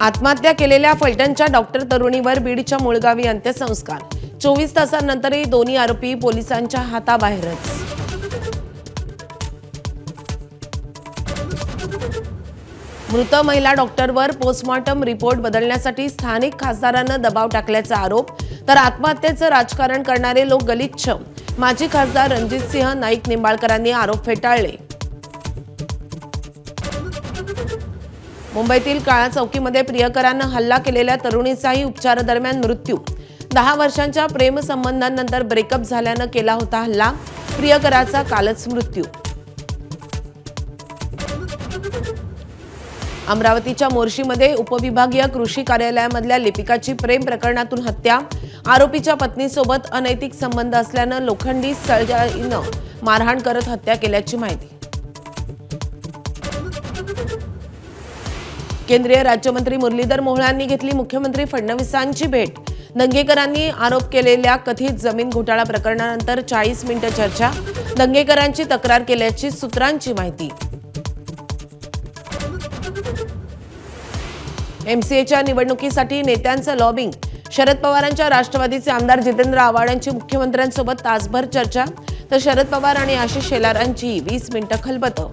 आत्महत्या केलेल्या फलटणच्या डॉक्टर तरुणीवर बीडच्या मुळगावी अंत्यसंस्कार। 24 तासांनंतरही दोन्ही आरोपी पोलिसांच्या हाताबाहेरच। मृत महिला डॉक्टरवर पोस्टमॉर्टम रिपोर्ट बदलण्यासाठी स्थानिक खासदारांना दबाव टाकल्याचा आरोप, तर आत्महत्येचं राजकारण करणारे लोक गलिच्छ। माजी खासदार रणजितसिंह नाईक निंबाळकरांनी आरोप फेटाळले। मुंबईतील काळा चौकीमध्ये प्रियकरानं हल्ला केलेल्या तरुणीचाही उपचारादरम्यान मृत्यू। 10 वर्षांच्या प्रेमसंबंधानंतर ब्रेकअप झाल्यानं केला होता हल्ला। प्रियकराचा कालच मृत्यू। अमरावतीच्या मोर्शीमध्ये उपविभागीय कृषी कार्यालयामधल्या लिपिकाची प्रेम प्रकरणातून हत्या। आरोपीच्या पत्नीसोबत अनैतिक संबंध असल्यानं लोखंडी सळयाईनं मारहाण करत हत्या केल्याची माहिती। केंद्रीय राज्यमंत्री मुरलीधर मोहोळ यांनी घेतली मुख्यमंत्री फडणवीसांची भेट। दंगेकरांनी आरोप केलेल्या कथित जमीन घोटाळा प्रकरणानंतर 40 मिनिटं चर्चा। दंगेकरांची तक्रार केल्याची सूत्रांची माहिती। एमसीएच्या निवडणुकीसाठी नेत्यांचं लॉबिंग। शरद पवारांच्या राष्ट्रवादीचे आमदार जितेंद्र आव्हाड यांची मुख्यमंत्र्यांसोबत तासभर चर्चा, तर शरद पवार आणि आशिष शेलारांची 20 मिनिटं खलबतं।